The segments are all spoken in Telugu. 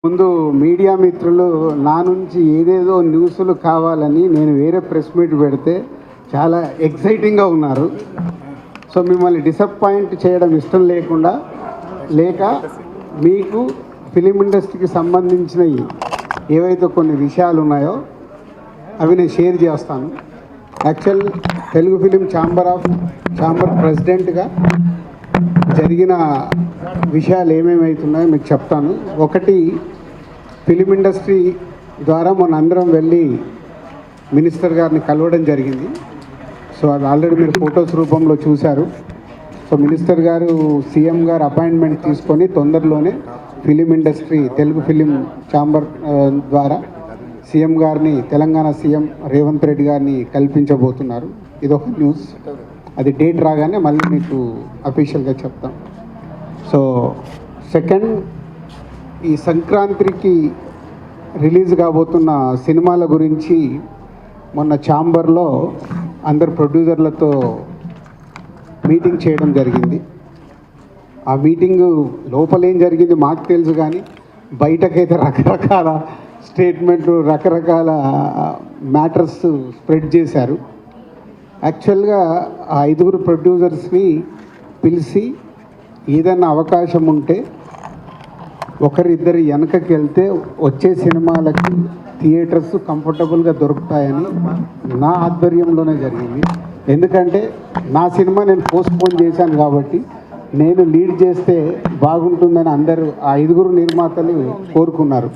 ముందు మీడియా మిత్రులు నా నుంచి ఏదేదో న్యూస్లు కావాలని నేను వేరే ప్రెస్ మీట్ పెడితే చాలా ఎక్సైటింగ్గా ఉన్నారు. సో మిమ్మల్ని డిసప్పాయింట్ చేయడం ఇష్టం లేక మీకు ఫిలిం ఇండస్ట్రీకి సంబంధించిన ఏవైతే కొన్ని విషయాలు ఉన్నాయో అవి నేను షేర్ చేస్తాను. యాక్చువల్ తెలుగు ఫిలిం ఛాంబర్ ప్రెసిడెంట్గా జరిగిన విషయాలు ఏమేమవుతున్నాయో మీకు చెప్తాను. ఒకటి, ఫిలిం ఇండస్ట్రీ ద్వారా మన అందరం వెళ్ళి మినిస్టర్ గారిని కలవడం జరిగింది. సో అది ఆల్రెడీ మీరు ఫొటోస్ రూపంలో చూశారు. సో మినిస్టర్ గారు సీఎం గారు అపాయింట్మెంట్ తీసుకొని తొందరలోనే film industry Telugu film chamber ద్వారా సీఎం గారిని, తెలంగాణ సీఎం రేవంత్ రెడ్డి గారిని కల్పించబోతున్నారు. ఇదొక న్యూస్. అది డేట్ రాగానే మళ్ళీ మీకు అఫీషియల్గా చెప్తాం. సో సెకండ్, ఈ సంక్రాంతికి రిలీజ్ కాబోతున్న సినిమాల గురించి మొన్న ఛాంబర్లో అందరు ప్రొడ్యూసర్లతో మీటింగ్ చేయడం జరిగింది. ఆ మీటింగ్ లోపల ఏం జరిగింది మాకు తెలుసు, కానీ బయటకైతే రకరకాల స్టేట్మెంట్లు, రకరకాల మ్యాటర్స్ స్ప్రెడ్ చేశారు. యాక్చువల్గా ఆ 5 ప్రొడ్యూసర్స్ని పిలిచి ఏదైనా అవకాశం ఉంటే ఒకరిద్దరు వెనకకి వెళ్తే వచ్చే సినిమాలకి థియేటర్స్ కంఫర్టబుల్గా దొరుకుతాయని నా ఆధ్వర్యంలోనే జరిగింది. ఎందుకంటే నా సినిమా నేను పోస్ట్పోన్ చేశాను కాబట్టి నేను లీడ్ చేస్తే బాగుంటుందని అందరూ ఆ 5 నిర్మాతలు కోరుకున్నారు.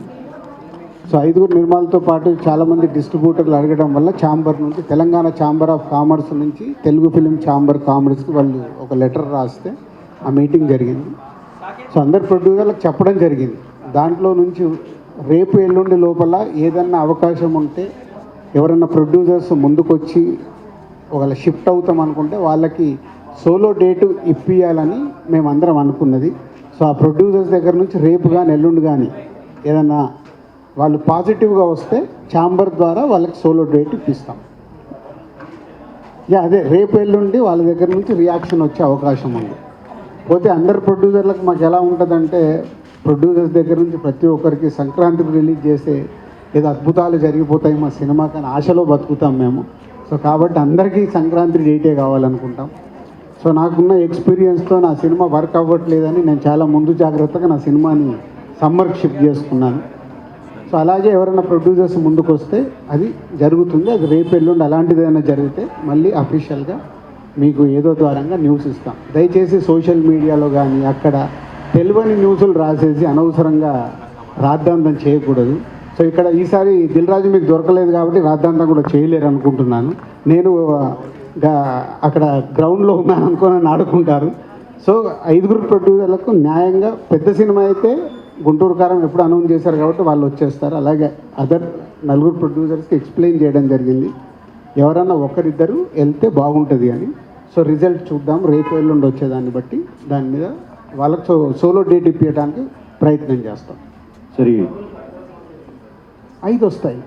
సో 5 నిర్మాతలతో పాటు చాలామంది డిస్ట్రిబ్యూటర్లు అడగడం వల్ల ఛాంబర్ నుంచి, తెలంగాణ ఛాంబర్ ఆఫ్ కామర్స్ నుంచి తెలుగు ఫిలిం ఛాంబర్ కామర్స్కి వాళ్ళు ఒక లెటర్ రాస్తే ఆ మీటింగ్ జరిగింది. సో అందరు ప్రొడ్యూసర్లకు చెప్పడం జరిగింది. దాంట్లో నుంచి రేపు ఎల్లుండి లోపల ఏదన్నా అవకాశం ఉంటే ఎవరైనా ప్రొడ్యూసర్స్ ముందుకొచ్చి ఒకవేళ షిఫ్ట్ అవుతాం అనుకుంటే వాళ్ళకి సోలో డేటు ఇప్పియాలని మేమందరం అనుకున్నది. సో ఆ ప్రొడ్యూసర్స్ దగ్గర నుంచి రేపు కానీ ఎల్లుండి కానీ ఏదన్నా వాళ్ళు పాజిటివ్గా వస్తే ఛాంబర్ ద్వారా వాళ్ళకి సోలో డేట్ ఇప్పిస్తాం. అదే రేపు ఎల్లుండి వాళ్ళ దగ్గర నుంచి రియాక్షన్ వచ్చే అవకాశం ఉంది. పోతే అందరు ప్రొడ్యూసర్లకు మాకు ఎలా ఉంటుందంటే, ప్రొడ్యూసర్స్ దగ్గర నుంచి ప్రతి ఒక్కరికి సంక్రాంతికి రిలీజ్ చేస్తే ఏదో అద్భుతాలు జరిగిపోతాయి మా సినిమా కానీ ఆశలో బతుకుతాం మేము. సో కాబట్టి అందరికీ సంక్రాంతి డేటే కావాలనుకుంటాం. సో నాకున్న ఎక్స్పీరియన్స్తో నా సినిమా వర్క్ అవ్వట్లేదని నేను చాలా ముందు జాగ్రత్తగా నా సినిమాని సమ్మర్కి షిఫ్ట్ చేసుకున్నాను. సో అలాగే ఎవరైనా ప్రొడ్యూసర్స్ ముందుకు వస్తే అది జరుగుతుంది. అది రేపు ఎల్లుండి అలాంటిది ఏదైనా జరిగితే మళ్ళీ అఫీషియల్గా మీకు ఏదో ద్వారంగా న్యూస్ ఇస్తాం. దయచేసి సోషల్ మీడియాలో కానీ అక్కడ తెలియని న్యూస్లు రాసేసి అనవసరంగా రాద్ధాంతం చేయకూడదు. సో ఇక్కడ ఈసారి దిల్ రాజు మీకు దొరకలేదు కాబట్టి రాద్ధాంతం కూడా చేయలేరు అనుకుంటున్నాను. నేను అక్కడ గ్రౌండ్లో ఉన్నాను అనుకుని ఆడుకుంటారు. సో 5 ప్రొడ్యూసర్లకు న్యాయంగా, పెద్ద సినిమా అయితే గుంటూరు కారం ఎప్పుడు అనౌన్స్ చేశారు కాబట్టి వాళ్ళు వచ్చేస్తారు. అలాగే అదర్ 4 ప్రొడ్యూసర్స్కి ఎక్స్ప్లెయిన్ చేయడం జరిగింది, ఎవరన్నా ఒకరిద్దరు వెళ్తే బాగుంటుంది అని. సో రిజల్ట్ చూద్దాం రేపు ఎల్లుండి వచ్చేదాన్ని బట్టి, దాని మీద వాళ్ళకి సోలో డేట్ ఇప్పించడానికి ప్రయత్నం చేస్తాం. సరే 5 వస్తాయి.